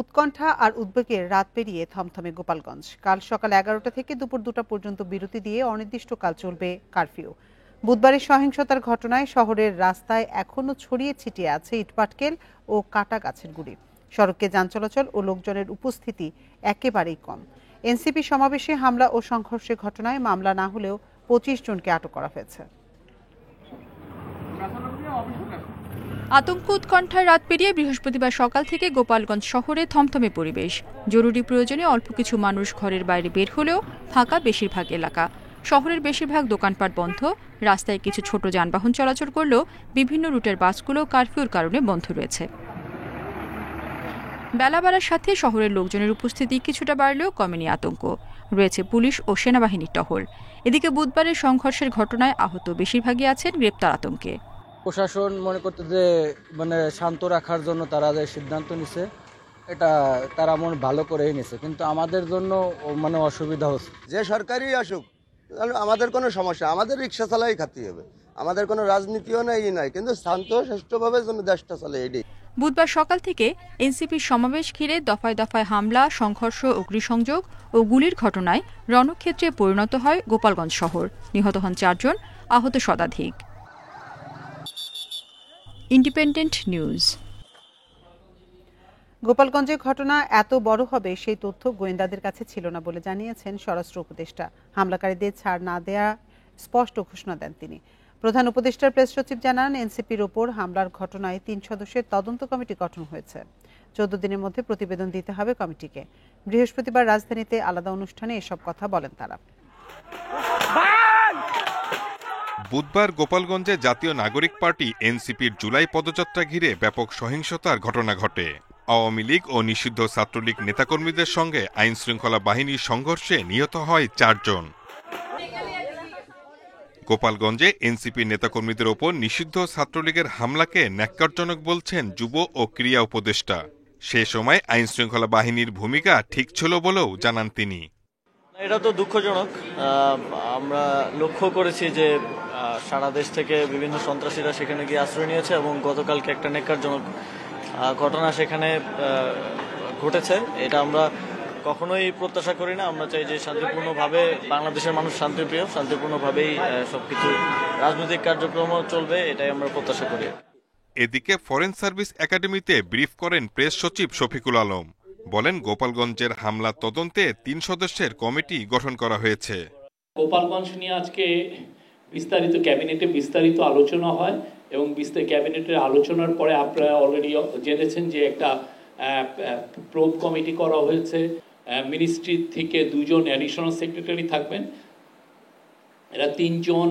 উৎকণ্ঠা আর উদ্বেগের রাত পেরিয়ে থমথমে গোপালগঞ্জ। কাল সকাল 11টা থেকে দুপুর 2টা পর্যন্ত বিরতি দিয়ে অনির্দিষ্টকাল চলবে কারফিউ। বুধবারের সহিংসতার ঘটনায় শহরের রাস্তায় এখনো ছড়িয়ে ছিটিয়ে আছে ইটপাটকেল ও কাটা গাছের গুঁড়ি। সড়কে যান চলাচল ও লোকজনের উপস্থিতি একেবারেই কম। এনসিপি সমাবেশে হামলা ও সংঘর্ষের ঘটনায় মামলা না হলেও 25 জনকে আটক করা হয়েছে। আতঙ্ক উৎকণ্ঠার রাত পেরিয়ে বৃহস্পতিবার সকাল থেকে গোপালগঞ্জ শহরে থমথমে পরিবেশ। জরুরি প্রয়োজনে অল্প কিছু মানুষ ঘরের বাইরে বের হলেও ফাঁকা বেশিরভাগ এলাকা। শহরের বেশিরভাগ দোকানপাট বন্ধ, রাস্তায় কিছু ছোট যানবাহন চলাচল করলেও বিভিন্ন রুটের বাসগুলো কারফিউর কারণে বন্ধ রয়েছে। বেলা বাড়ার সাথে শহরের লোকজনের উপস্থিতি কিছুটা বাড়লেও কমেনি আতঙ্ক। রয়েছে পুলিশ ও সেনাবাহিনীর টহল। এদিকে বুধবারের সংঘর্ষের ঘটনায় আহত বেশিরভাগই আছেন গ্রেপ্তার আতঙ্কে। প্রশাসন মনে করতে যে শান্ত রাখার জন্য তারা যে সিদ্ধান্ত নিছে এটা তারা মন ভালো করেই নিছে, কিন্তু আমাদের জন্য অসুবিধা হচ্ছে। যে সরকারই আসুক আমাদের কোনো সমস্যা, আমাদের রিক্সা চালাই খাতে হবে, আমাদের কোনো রাজনীতিও নাই কিন্তু শান্ত সুষ্ঠুভাবে যেন দেশটা চলে এটাই। বুধবার সকাল থেকে এনসিপির সমাবেশ ঘিরে দফায় দফায় হামলা, সংঘর্ষ, অগ্নিসংযোগ ও গুলির ঘটনায় রণক্ষেত্রে পরিণত হয় গোপালগঞ্জ শহর। নিহত হন 4 জন, আহত শতাধিক। Independent news. গোপালগঞ্জের ঘটনা এত বড় হবে সেই তথ্য গোয়েন্দাদের কাছে ছিল না বলে জানিয়েছেন স্বরাষ্ট্র উপদেষ্টা। হামলাকারীদের ছাড় না দেয়া স্পষ্ট ঘোষণা দেন তিনি। প্রধান উপদেষ্টার প্রেস সচিব জানান, এনসিপির ওপর হামলার ঘটনায় 3 সদস্যের তদন্ত কমিটি গঠন হয়েছে। 14 দিনের মধ্যে প্রতিবেদন দিতে হবে কমিটিকে। বৃহস্পতিবার রাজধানীতে আলাদা অনুষ্ঠানে এসব কথা বলেন তারা। বুধবার গোপালগঞ্জে জাতীয় নাগরিক পার্টি এনসিপির জুলাই পদযাত্রা ঘিরে ব্যাপক সহিংসতার ঘটনা ঘটে। আওয়ামী লীগ ও নিষিদ্ধ ছাত্রলীগ নেতাকর্মীদের সঙ্গে আইন শৃঙ্খলা বাহিনীর সংঘর্ষে নিহত হয় 4 জন। গোপালগঞ্জে এনসিপি নেতাকর্মীদের ওপর নিষিদ্ধ ছাত্রলীগের হামলাকে ন্যাক্কারজনক বলছেন যুব ও ক্রীড়া উপদেষ্টা। সে সময় আইন শৃঙ্খলা বাহিনীর ভূমিকা ঠিক ছিল বলেও জানান তিনি। এটা তো দুঃখজনক। আমরা লক্ষ্য করেছি যে সারা দেশ থেকে বিভিন্ন সন্ত্রাসীরা সেখানে গিয়ে আশ্রয় নিয়েছে এবং গতকালকে একটা ন্যাক্কারজনক ঘটনা সেখানে ঘটেছে। এটা আমরা কখনোই প্রত্যাশা করি না। আমরা চাই যে শান্তিপূর্ণভাবে, বাংলাদেশের মানুষ শান্তিপ্রিয়, শান্তিপূর্ণভাবেই সবকিছু রাজনৈতিক কার্যক্রমও চলবে, এটাই আমরা প্রত্যাশা করি। এদিকে ফরেন সার্ভিস একাডেমিতে ব্রিফ করেন প্রেস সচিব শফিকুল আলম। বলেন, গোপালগঞ্জের হামলা তদন্তে 3 সদস্যের কমিটি গঠন করা হয়েছে। গোপালগঞ্জ নিয়ে আজকে ক্যাবিনেটে বিস্তারিত আলোচনা হয় এবং ক্যাবিনেটের আলোচনার পরে আপনারা অলরেডি জেনেছেন যে একটা প্রোব কমিটি করা হয়েছে। মিনিস্ট্রি থেকে 2 জন অ্যাডিশনাল সেক্রেটারি থাকবেন। এরা 3 জন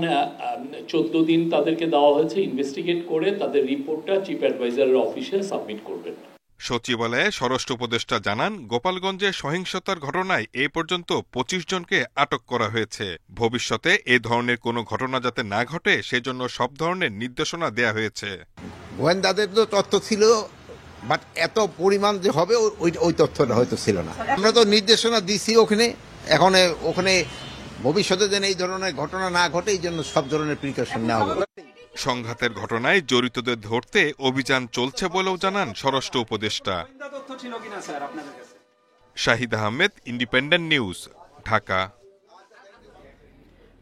14 দিন তাদেরকে দেওয়া হয়েছে ইনভেস্টিগেট করে তাদের রিপোর্টটা চিফ অ্যাডভাইজারের অফিসে সাবমিট করবেন। সচিবালয়ে স্বরাষ্ট্র উপদেষ্টা জানান, গোপালগঞ্জে সহিংসতার ঘটনায় এ পর্যন্ত 25 জনকে আটক করা হয়েছে। ভবিষ্যতে এ ধরনের কোনো ঘটনা যাতে না ঘটে সেজন্য সব ধরনের নির্দেশনা দেয়া হয়েছে। গোয়েন্দাদের তো তথ্য ছিল, বাট এত পরিমাণ যে হবে ওই তথ্যটা হয়তো ছিল না। আমরা তো নির্দেশনা দিছি ওখানে ভবিষ্যতে যেন এই ধরনের ঘটনা না ঘটে এই জন্য সব ধরনের প্রিকশন নেওয়া হবে। সংঘাতের ঘটনায় জড়িতদের ধরতে অভিযান চলছে বলেও জানান স্বরাষ্ট্র উপদেষ্টা। Shahid Ahmed, independent News, Dhaka.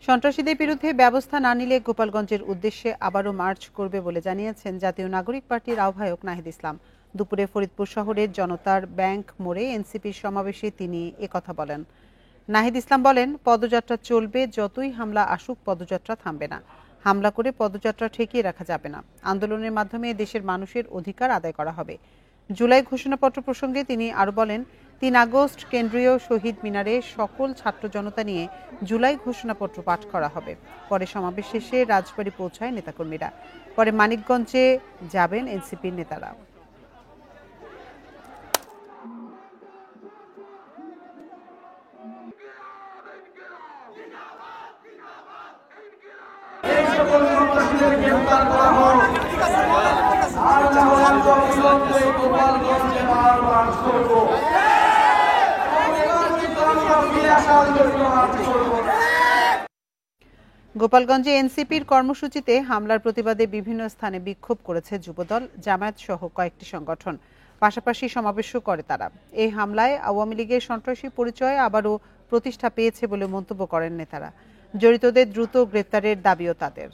সন্ত্রাসীদের বিরুদ্ধে ব্যবস্থা না নিলে গোপালগঞ্জের উদ্দেশ্যে আবারও মার্চ করবে বলে জানিয়েছেন জাতীয় নাগরিক পার্টির আহ্বায়ক নাহিদ ইসলাম। দুপুরে ফরিদপুর শহরের জনতার ব্যাংক মোড়ে এনসিপির সমাবেশে তিনি একথা বলেন। নাহিদ ইসলাম বলেন, পদযাত্রা চলবে, যতই হামলা আসুক পদযাত্রা থামবে না। হামলা করে পদযাত্রা ঠেকিয়ে রাখা যাবে না। আন্দোলনের মাধ্যমে দেশের মানুষের অধিকার আদায় করা হবে। জুলাই ঘোষণাপত্র প্রসঙ্গে তিনি আরো বলেন, 3 আগস্ট কেন্দ্রীয় শহীদ মিনারে সকল ছাত্র জনতা নিয়ে জুলাই ঘোষণাপত্র পাঠ করা হবে। পরে সমাবেশ শেষে রাজবাড়ী পৌঁছায় নেতাকর্মীরা। পরে মানিকগঞ্জে যাবেন এনসিপির নেতারা। গোপালগঞ্জে এনসিপির কর্মসূচিতে হামলার প্রতিবাদে বিভিন্ন স্থানে বিক্ষোভ করেছে যুবদল, জামায়াত সহ কয়েকটি সংগঠন। পাশাপাশি সমাবেশও করে তারা। এই হামলায় আওয়ামী লীগের সন্ত্রাসী পরিচয় আবারও প্রতিষ্ঠা পেয়েছে বলে মন্তব্য করেন নেতারা। জড়িতদের দ্রুত গ্রেপ্তারের দাবিও তাদের।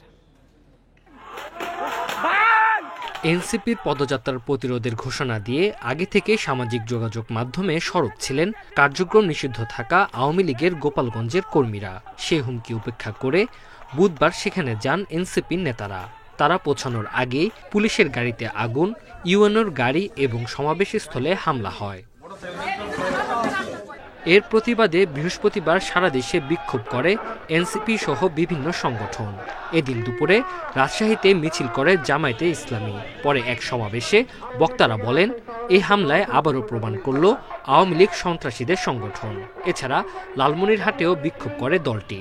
এনসিপির পদযাত্রার প্রতিরোধের ঘোষণা দিয়ে আগে থেকে সামাজিক যোগাযোগ মাধ্যমে সরব ছিলেন কার্যক্রম নিষিদ্ধ থাকা আওয়ামী লীগের গোপালগঞ্জের কর্মীরা। সেই হুমকি উপেক্ষা করে বুধবার সেখানে যান এনসিপির নেতারা। তারা পৌঁছানোর আগেই পুলিশের গাড়িতে আগুন, ইউএনওর গাড়ি এবং সমাবেশস্থলে হামলা হয়। এর প্রতিবাদে বৃহস্পতিবার সারা দেশে বিক্ষোভ করে এনসিপি সহ বিভিন্ন সংগঠন। এদিন দুপুরে রাজশাহীতে মিছিল করে জামায়াতে ইসলামী। পরে এক সমাবেশে বক্তারা বলেন, এই হামলায় আবারও প্রমাণ করল আওয়ামী লীগ সন্ত্রাসীদের সংগঠন। এছাড়া লালমনিরহাটেও বিক্ষোভ করে দলটি।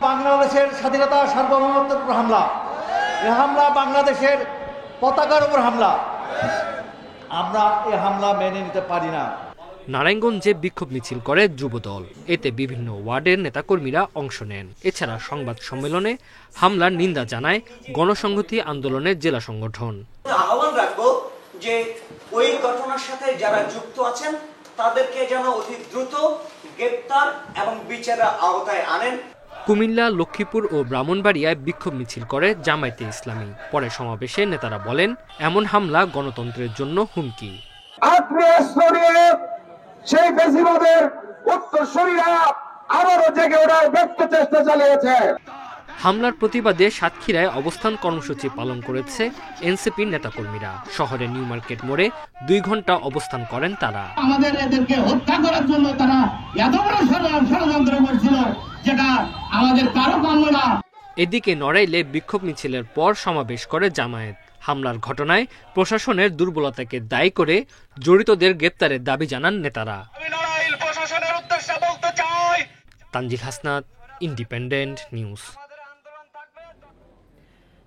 বাংলাদেশের স্বাধীনতা সার্বভৌমত্বের উপর হামলা, এই হামলা বাংলাদেশের পতাকার উপর হামলা। আমরা এই হামলা মেনে নিতে পারি না। নারায়ণগঞ্জে বিক্ষোভ মিছিল করে যুবদল। এতে বিভিন্ন ওয়ার্ডের নেতাকর্মীরা অংশ নেন। এছাড়া সংবাদ সম্মেলনে হামলার নিন্দা জানায় গণসংহতি আন্দোলনের জেলা সংগঠন। আহ্বান রাখবো যে ওই ঘটনার সাথে যারা যুক্ত আছেন তাদেরকে যেন অতি দ্রুত গ্রেপ্তার এবং বিচারের আওতায় আনেন। কুমিল্লা, লক্ষ্মীপুর ও ব্রাহ্মণবাড়িয়ায় বিক্ষোভ মিছিল করে জামায়াতে ইসলামী। পরে সমাবেশে নেতারা বলেন, এমন হামলা গণতন্ত্রের জন্য হুমকি। সেই ফ্যাসিবাদের উত্তরসূরিরা আবারও জেগে ওঠার ব্যর্থ চেষ্টা চালিয়েছে। হামলার প্রতিবাদে সাতক্ষীরায় অবস্থান কর্মসূচি পালন করেছে এনসিপির নেতাকর্মীরা। শহরের নিউ মার্কেট মোড়ে 2 ঘন্টা অবস্থান করেন তারা। আমাদের এদেরকে হত্যা করার জন্য তারা এত বড় ষড়যন্ত্র করছিল, যেটা আমাদের কারো কাম্য না। এদিকে নড়াইলে বিক্ষোভ মিছিলের পর সমাবেশ করে জামায়াত। হামলার ঘটনায় প্রশাসনের দুর্বলতাকে দায়ী করে জড়িতদের গ্রেপ্তারের দাবি জানান নেতারা। Tanzil Hasnat, independent news.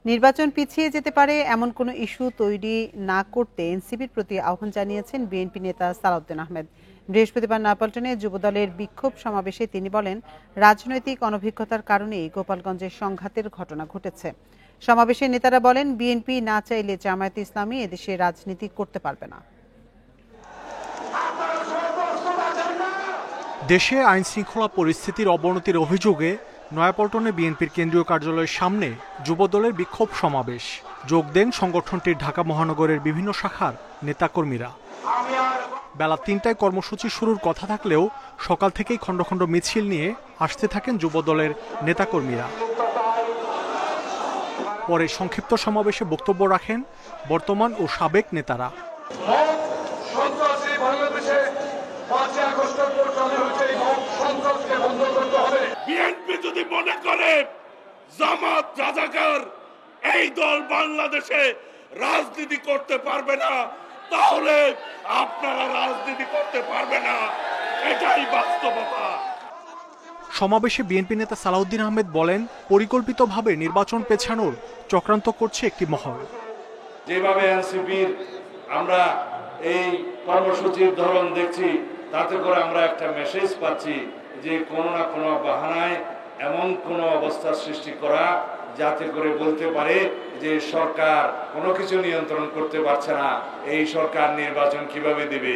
নির্বাচন পিছিয়ে যেতে পারে এমন কোনো ইস্যু তৈরি না করতে এনসিপির প্রতি আহ্বান জানিয়েছেন বিএনপি নেতা সালাউদ্দিন আহমেদ। বৃহস্পতিবার নয়াপল্টনে যুবদলের বিক্ষোভ সমাবেশে তিনি বলেন, রাজনৈতিক অনভিজ্ঞতার কারণেই গোপালগঞ্জের সংঘাতের ঘটনা ঘটেছে। সমাবেশে নেতারা বলেন, বিএনপি না চাইলে জামায়াতে ইসলামী এদেশে রাজনীতি করতে পারবে না। দেশে আইন শৃঙ্খলা পরিস্থিতির অবনতির অভিযোগে নয়াপল্টনে বিএনপির কেন্দ্রীয় কার্যালয়ের সামনে যুবদলের বিক্ষোভ সমাবেশ। যোগ দেন সংগঠনটির ঢাকা মহানগরের বিভিন্ন শাখার নেতাকর্মীরা। বেলা ৩টায় কর্মসূচি শুরুর কথা থাকলেও সকাল থেকেই খণ্ড খণ্ড মিছিল নিয়ে আসতে থাকেন যুবদলের নেতাকর্মীরা। পরে সংক্ষিপ্ত সমাবেশে বক্তব্য রাখেন বর্তমান ও সাবেক নেতারা। বিএনপি যদি মনে করে জামাত রাজাকার এই দল বাংলাদেশে রাজনীতি করতে পারবে না, তাহলে আপনারা রাজনীতি করতে পারবে না, এটাই বাস্তবতা। সমাবেশে বিএনপি নেতা সালাউদ্দিন আহমেদ বলেন, পরিকল্পিতভাবে নির্বাচন পেছানোর চক্রান্ত করছে একটি মহল। যেভাবে এনসিপির আমরা এই কর্মসূচির ধরন দেখছি, তাতে করে আমরা একটা মেসেজ পাচ্ছি যে কোনো না কোনো বাহানায় এমন কোনো অবস্থার সৃষ্টি করা যাতে করে বলতে পারে যে সরকার কোনো কিছু নিয়ন্ত্রণ করতে পারছে না, এই সরকার নির্বাচন কিভাবে দেবে।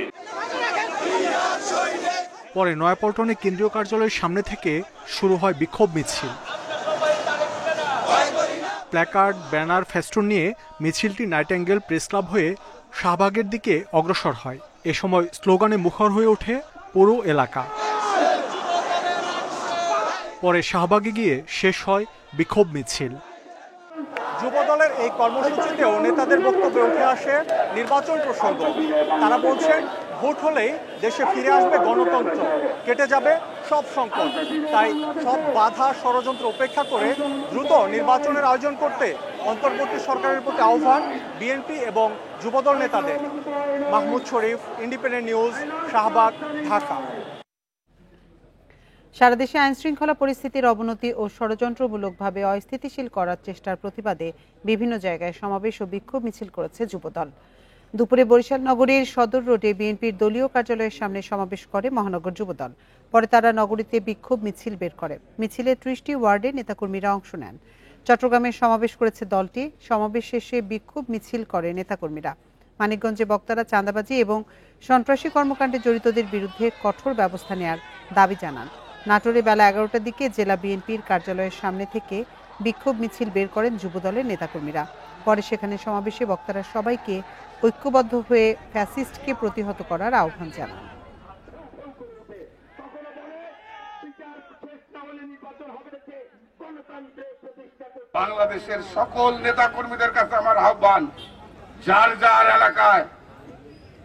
পরে নয়াপল্টনে কেন্দ্রীয় কার্যালয়ের সামনে থেকে শুরু হয় বিক্ষোভ মিছিল। প্ল্যাকার্ড, ব্যানার, ফেস্টুন নিয়ে মিছিলটি নাইটেঙ্গেল প্রেস ক্লাব হয়ে শাহবাগের দিকে অগ্রসর হয়। এ সময় স্লোগানে মুখর হয়ে ওঠে পুরো এলাকা। পরে শাহবাগে গিয়ে শেষ হয় বিক্ষোভ মিছিল। যুবদলের এই কর্মসূচিতেও নেতাদের বক্তব্যে উঠে আসে নির্বাচন প্রসঙ্গ। তারা বলছেন, ভোট হলেই দেশে ফিরে আসবে গণতন্ত্র, কেটে যাবে সব সংকট। তাই সব বাধা, ষড়যন্ত্র উপেক্ষা করে দ্রুত নির্বাচনের আয়োজন করতে অন্তর্বর্তী সরকারের প্রতি আহ্বান বিএনপি এবং যুবদল নেতাদের। মাহমুদ শরীফ, ইন্ডিপেন্ডেন্ট নিউজ, শাহবাগ, ঢাকা। সারা দেশে আইনশৃঙ্খলা পরিস্থিতির অবনতি ও ষড়যন্ত্রমূলকভাবে অস্থিতিশীল করার চেষ্টার প্রতিবাদে বিভিন্ন জায়গায় সমাবেশ ও বিক্ষোভ মিছিল করেছে যুবদল। দুপুরে বরিশাল নগরীর সদর রোডে বিএনপির দলীয় কার্যালয়ের সামনে সমাবেশ করে মহানগর যুবদল। পরে তারা নগরীতে বিক্ষোভ মিছিল বের করে। মিছিলে ৩০টি ওয়ার্ডে নেতাকর্মীরা অংশ নেন। চট্টগ্রামে সমাবেশ করেছে দলটি। সমাবেশ শেষে বিক্ষোভ মিছিল করে নেতাকর্মীরা। মানিকগঞ্জে বক্তারা চাঁদাবাজি এবং সন্ত্রাসী কর্মকাণ্ডে জড়িতদের বিরুদ্ধে কঠোর ব্যবস্থা নেওয়ার দাবি জানান। নাটোরে বেলা 11টার দিকে জেলা বিএনপির কার্যালয়ের সামনে থেকে বিক্ষোভ মিছিল বের করেন যুবদলের নেতাকর্মীরা। পরে সেখানে সমাবেশে বক্তারা সবাইকে ঐক্যবদ্ধ হয়ে ফ্যাসিস্টকে প্রতিহত করার আহ্বান জানান। বাংলাদেশের সকল নেতা কর্মীদের কাছে আমার আহ্বান, যার যার এলাকায়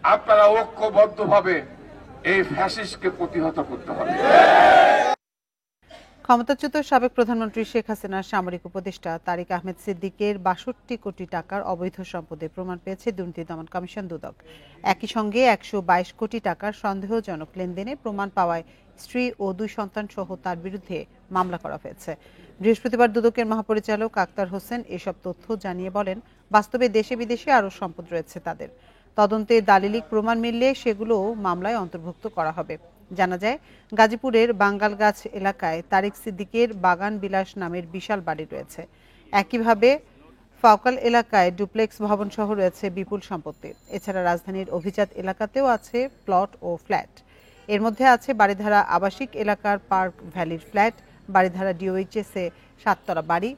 আপনারা ঐক্যবদ্ধভাবে এই ফ্যাসিস্টকে প্রতিহত করতে হবে। ক্ষমতাচ্যুত সাবেক প্রধানমন্ত্রী শেখ হাসিনার সামরিক উপদেষ্টা তারিক আহমেদ সিদ্দিকের ৬২ কোটি টাকার অবৈধ সম্পদের প্রমাণ পেয়েছে দুর্নীতি দমন কমিশন দুদক। একই সঙ্গে ১২২ কোটি টাকার সন্দেহজনক লেনদেনে প্রমাণ পাওয়ায় স্ত্রী ও ২ সন্তান সহ তার বিরুদ্ধে মামলা করা হয়েছে। বৃহস্পতিবার দুদকের মহাপরিচালক আক্তার হোসেন এসব তথ্য জানিয়ে বলেন, বাস্তবে দেশে বিদেশে আরও সম্পদ রয়েছে তাদের। তদন্তে দালিলিক প্রমাণ মিললে সেগুলো মামলায় অন্তর্ভুক্ত করা হবে। জানা যায়, গাজীপুরের বাঙ্গালগাছ এলাকায় তারিক সিদ্দিকের বাগান বিলাস নামের বিশাল বাড়ি রয়েছে। একইভাবে ফাউকাল এলাকায় ডুপ্লেক্স ভবন সহ রয়েছে বিপুল সম্পত্তি। এছাড়া রাজধানীর অভিজাত এলাকাতেও আছে প্লট ও ফ্ল্যাট। এর মধ্যে আছে বাড়িধারা আবাসিক এলাকার পার্ক ভ্যালির ফ্ল্যাট, বাড়িধারা ডিওএইচএসে 7তলা বাড়ি।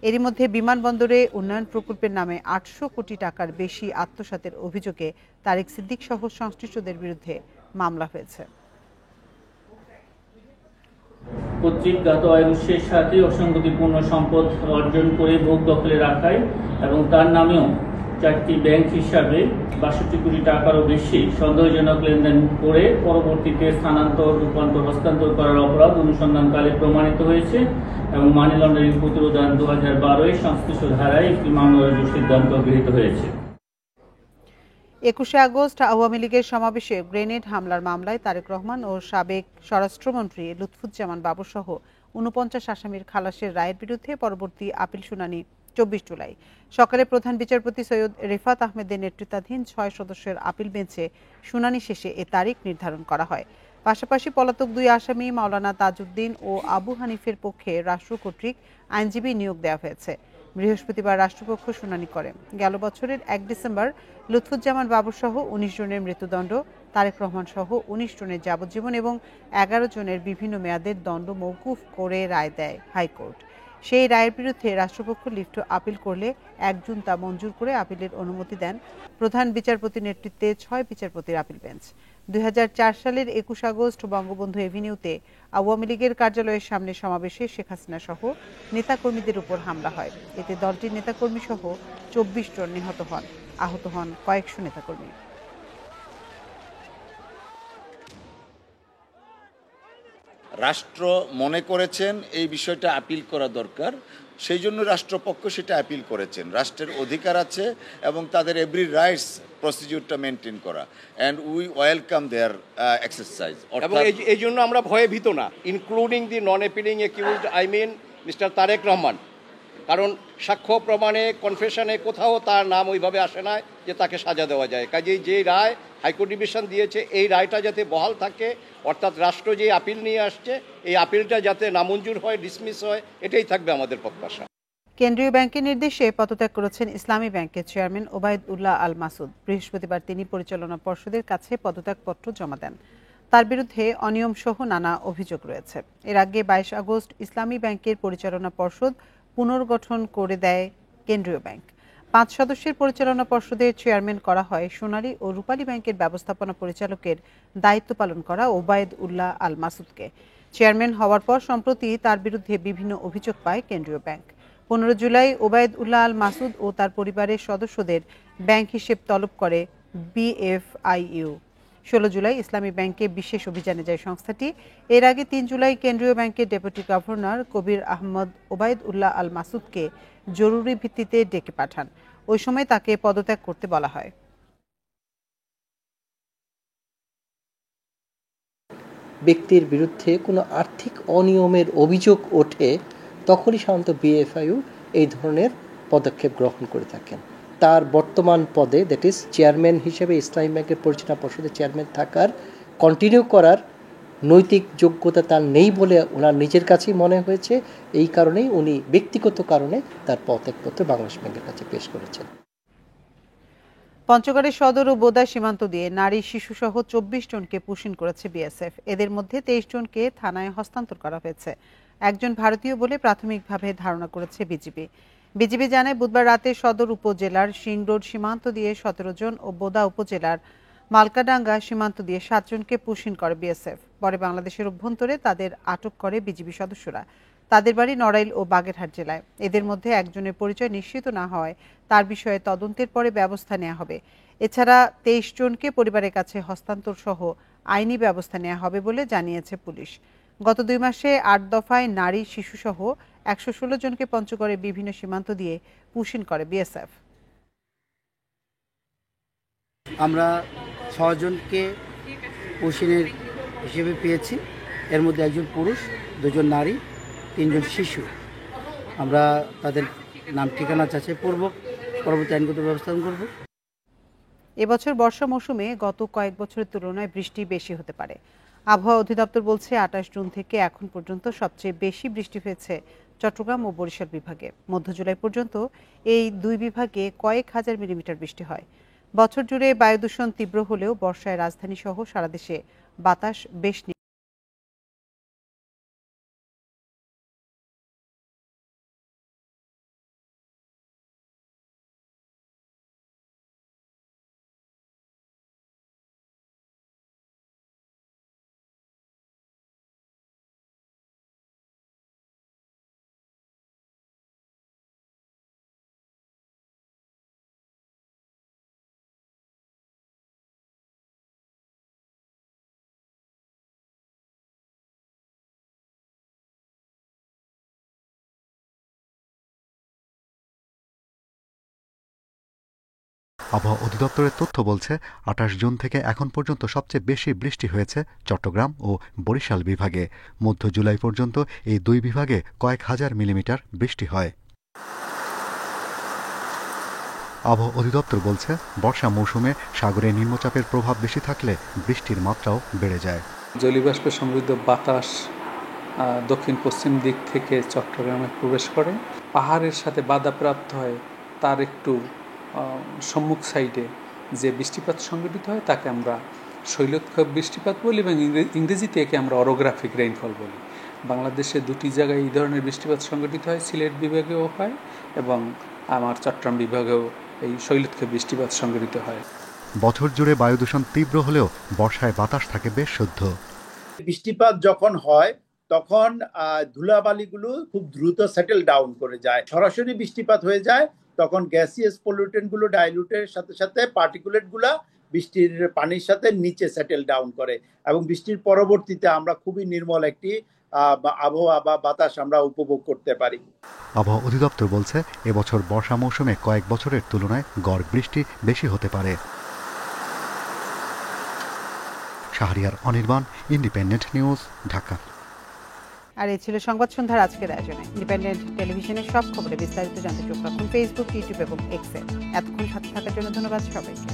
এরই মধ্যে বিমানবন্দরে উন্নয়ন প্রকল্পের নামে ৮০০ কোটি টাকার বেশি আত্মসাতের অভিযোগে তারিক সিদ্দিক সহ সংশ্লিষ্টদের বিরুদ্ধে মামলা হয়েছে। কর্তৃকগত আয়ের উৎসের সাথে অসঙ্গতিপূর্ণ সম্পদ অর্জন করে ভোগ দখলে রাখায় এবং তার নামেও 4টি ব্যাংক হিসাবে ৬২ কোটি টাকারও বেশি সন্দেহজনক লেনদেন করে পরবর্তীতে স্থানান্তর, রূপান্তর, হস্তান্তর করার অপরাধ অনুসন্ধানকালে প্রমাণিত হয়েছে এবং মানি লন্ডারিং প্রতিরোধ আইন ২০১২ সংশ্লিষ্ট ধারায় একটি মামলা রুজুর সিদ্ধান্ত গৃহীত হয়েছে। ২১শে আগস্ট আওয়ামী লীগের সমাবেশে গ্রেনেড হামলার মামলায় তারেক রহমান ও সাবেক স্বরাষ্ট্রমন্ত্রী লুৎফুজ্জামান বাবু সহ ৪৯ আসামির খালাসের রায়ের বিরুদ্ধে পরবর্তী আপিল শুনানি ২৪ জুলাই সকালে প্রধান বিচারপতি সৈয়দ রেফাত আহমেদের নেতৃত্বাধীন ৬ সদস্যের আপিল বেঞ্চে শুনানি শেষে এ তারিখ নির্ধারণ করা হয়। পাশাপাশি পলাতক ২ আসামি মাওলানা তাজউদ্দিন ও আবু হানিফের পক্ষে রাষ্ট্র কর্তৃক আইনজীবী নিয়োগ দেওয়া হয়েছে। বৃহস্পতিবার রাষ্ট্রপক্ষ শুনানি করে। গেল বছরের ১ ডিসেম্বর লুৎফুজ্জামান বাবু সহ ১৯ জনের মৃত্যুদণ্ড, তারেক রহমান সহ ১৯ জনের যাবজ্জীবন এবং ১১ জনের বিভিন্ন মেয়াদের দণ্ড মওকুফ করে রায় দেয় হাইকোর্ট। সেই রায়ের বিরুদ্ধে রাষ্ট্রপক্ষ লিফট আপিল করলে ১ জুন তা মঞ্জুর করে আপিলের অনুমতি দেন প্রধান বিচারপতির নেতৃত্বে ৬ বিচারপতির আপিল বেঞ্চ। ২০০৪ সালের ২১ আগস্ট বঙ্গবন্ধু এভিনিউতে আওয়ামী লীগের কার্যালয়ের সামনে সমাবেশে শেখ হাসিনা সহ নেতাকর্মীদের উপর হামলা হয়। এতে দলটির নেতাকর্মী সহ ২৪ জন নিহত হন, আহত হন কয়েকশো নেতাকর্মী। রাষ্ট্র মনে করেছেন এই বিষয়টা আপিল করা দরকার, সেই জন্য রাষ্ট্রপক্ষ সেটা আপিল করেছেন। রাষ্ট্রের অধিকার আছে এবং তাদের এভরি রাইটস প্রসিডিউরটা মেনটেন করা, and we welcome their exercise. এবং এই জন্য আমরা ভয়ে ভীত না, including the non appealing accused, I mean Mister Tarek Rahman. কারণ সাক্ষ্য প্রমাণে, কনফেশনে কোথাও তার নাম ওইভাবে আসে না যে তাকে সাজা দেওয়া যায়। কাজেই যে রায় হাইকোর্ট ডিভিশন দিয়েছে, এই রায়টা যাতে বহাল থাকে, অর্থাৎ রাষ্ট্র যে আপিল নিয়ে আসছে, এই আপিলটা যাতে নামঞ্জুর হয়, ডিসমিস হয়, এটাই থাকবে আমাদের প্রত্যাশা। কেন্দ্রীয় ব্যাংকের নির্দেশে পদত্যাগ করেছেন ইসলামী ব্যাংকের চেয়ারম্যান ওবায়দ উল্লাহ আল মাসুদ। বৃহস্পতিবার তিনি পরিচালনা পর্ষদের কাছে পদত্যাগপত্র জমা দেন। তার বিরুদ্ধে অনিয়ম সহ নানা অভিযোগ রয়েছে। এর আগে ২২ আগস্ট ইসলামী ব্যাংকের পরিচালনা পর্ষদ পুনর্গঠন করে দেয় কেন্দ্রীয় ব্যাংক। ৫ সদস্যের পরিচালনা পর্ষদের চেয়ারম্যান করা হয় সোনালী ও রূপালী ব্যাংকের ব্যবস্থাপনা পরিচালকের দায়িত্ব পালন করা ওবায়দ উল্লাহ আল মাসুদকে। চেয়ারম্যান হওয়ার পর সম্প্রতি তার বিরুদ্ধে বিভিন্ন অভিযোগ পায় কেন্দ্রীয় ব্যাংক। ১৫ জুলাই ওবায়দ উল্লাহ আল মাসুদ ও তার পরিবারের সদস্যদের ব্যাংক হিসেব তলব করে BFIU। ১৬ জুলাই ইসলামী ব্যাংকে বিশেষ অভিযানে যায় সংস্থাটি। এর আগে ৩ জুলাই কেন্দ্রীয় ব্যাংকের ডেপুটি গভর্নর কবির আহমদ ওবায়দ উল্লাহ আল মাসুদকে জরুরি ভিত্তিতে ডেকে পাঠান। ওই সময় তাকে পদত্যাগ করতে বলা হয়। ব্যক্তির বিরুদ্ধে কোনো আর্থিক অনিয়মের অভিযোগ ওঠে, তখনই সাধারণত BFIU এই ধরনের পদক্ষেপ গ্রহণ করে থাকেন। তার বর্তমান পদে, দ্যাট ইজ চেয়ারম্যান হিসেবে ইসলামী ব্যাংকের পরিচালনা পর্ষদের চেয়ারম্যান থাকার, কন্টিনিউ করার নৈতিক যোগ্যতা তার নেই বলে ওনার নিজের কাছেই মনে হয়েছে। এই কারণেই উনি ব্যক্তিগত কারণে তার পদত্যাগপত্র বাংলাদেশ ব্যাংকের কাছে পেশ করেছেন। পঞ্চগড়ের সদর ও বোদা সীমান্ত দিয়ে নারী শিশুসহ 24 জনকে পুশিন করেছে বিএসএফ। এদের মধ্যে 23 জনকে থানায় হস্তান্তর করা হয়েছে। একজন ভারতীয় বলে প্রাথমিকভাবে ধারণা করেছে বিজিবি জানায় বুধবার রাতে সদর উপজেলার সিং রোড সীমান্ত দিয়ে 17 জন ও বোদা উপজেলার মালকাডাঙ্গা সীমান্ত দিয়ে 7 জনকে পুশিন করে বিএসএফ। পরে বাংলাদেশের অভ্যন্তরে তাদের আটক করে বিজিবি সদস্যরা। তাদের বাড়ি নড়াইল ও বাগেরহাট জেলায়। এদের মধ্যে একজনের পরিচয় নিশ্চিত না হয় তার বিষয়ে তদন্তের পরে ব্যবস্থা নেওয়া হবে। এছাড়া 23 জনকে পরিবারের কাছে হস্তান্তর সহ আইনি ব্যবস্থা নেওয়া হবে বলে জানিয়েছে পুলিশ। গত 2 মাসে 8 দফায় নারী শিশুসহ 116 জনকে পঞ্চগড়ের বিভিন্ন সীমান্ত দিয়ে পুশিন করে বিএসএফ। আমরা 6 জনকে পুশিনের হিসেবে পেয়েছি। এর মধ্যে একজন পুরুষ, 2 জন নারী, 3 জন শিশু। আমরা তাদের নাম ঠিকানা যাচাই করব, পরবর্তী আইনগত ব্যবস্থা করব। এবছর বর্ষা মৌসুমে গত কয়েক বছরের তুলনায় বৃষ্টি বেশি হতে পারে। আবহাওয়া অধিদপ্তর বলছে 28 জুন থেকে এখন পর্যন্ত সবচেয়ে বেশি বৃষ্টি হয়েছে চট্টগ্রাম ও বরিশাল বিভাগে। মধ্য জুলাই পর্যন্ত এই 2 বিভাগে কয়েক হাজার মিলিমিটার বৃষ্টি হয়। বছর জুড়ে বায়ু দূষণ তীব্র হলেও বর্ষায় রাজধানী সহ সারা দেশে বাতাস বেশ আবহাওয়া অধিদপ্তরের তথ্য বলছে 28 জুন থেকে এখন পর্যন্ত সবচেয়ে বেশি বৃষ্টি হয়েছে চট্টগ্রাম ও বরিশাল বিভাগে। মধ্য জুলাই পর্যন্ত এই 2 বিভাগে কয়েক হাজার মিলিমিটার বৃষ্টি হয়। আবহাওয়া অধিদপ্তর বলছে বর্ষা মৌসুমে সাগরে নিম্নচাপের প্রভাব বেশি থাকলে বৃষ্টির মাত্রাও বেড়ে যায়। জলীয়বাষ্প সমৃদ্ধ বাতাস দক্ষিণ পশ্চিম দিক থেকে চট্টগ্রামে প্রবেশ করে, পাহাড়ের সাথে বাধাপ্রাপ্ত হয়। তার একটু সম্মুখ সাইডে যে বৃষ্টিপাত সংঘটিত হয় তাকে আমরা শৈলোৎক্ষেপ বৃষ্টিপাত বলি এবং ইংরেজিতে একে আমরা অরোগ্রাফিক রেইনফল বলি। বাংলাদেশে 2টি জায়গায় এই ধরনের বৃষ্টিপাত সংঘটিত হয়, সিলেট বিভাগেও হয় এবং আমার চট্টগ্রাম বিভাগেও এই শৈলোৎক্ষেপ বৃষ্টিপাত সংঘটিত হয়। বছর জুড়ে বায়ু দূষণ তীব্র হলেও বর্ষায় বাতাস থাকে বেশ শুদ্ধ। বৃষ্টিপাত যখন হয় তখন ধুলাবালিগুলো খুব দ্রুত সেটেল ডাউন করে যায়। সরাসরি বৃষ্টিপাত হয়ে যায় তখন গ্যাসিয়াস পলিউটেন্টগুলো ডাইলুটের সাথে সাথে পার্টিকুলেটগুলো বৃষ্টির পানির সাথে নিচে সেটেল ডাউন করে এবং বৃষ্টির পরবর্তীতে আমরা খুবই নির্মল একটি আবহাওয়া বা বাতাস আমরা উপভোগ করতে পারি। আবহাওয়া অধিদপ্তর বলছে এবছর বর্ষা মৌসুমে কয়েক বছরের তুলনায় গড় বৃষ্টি বেশি হতে পারে। Shahriar Anirban, Independent News, Dhaka. আর এই ছিল সংবাদ সন্ধ্যার আজকের আয়োজনে। ইন্ডিপেন্ডেন্ট টেলিভিশনের সব খবরে বিস্তারিত জানতে চোখ রাখুন ফেসবুক, ইউটিউব এবং এক্সে। এতক্ষণ সাথে থাকার জন্য ধন্যবাদ সবাইকে।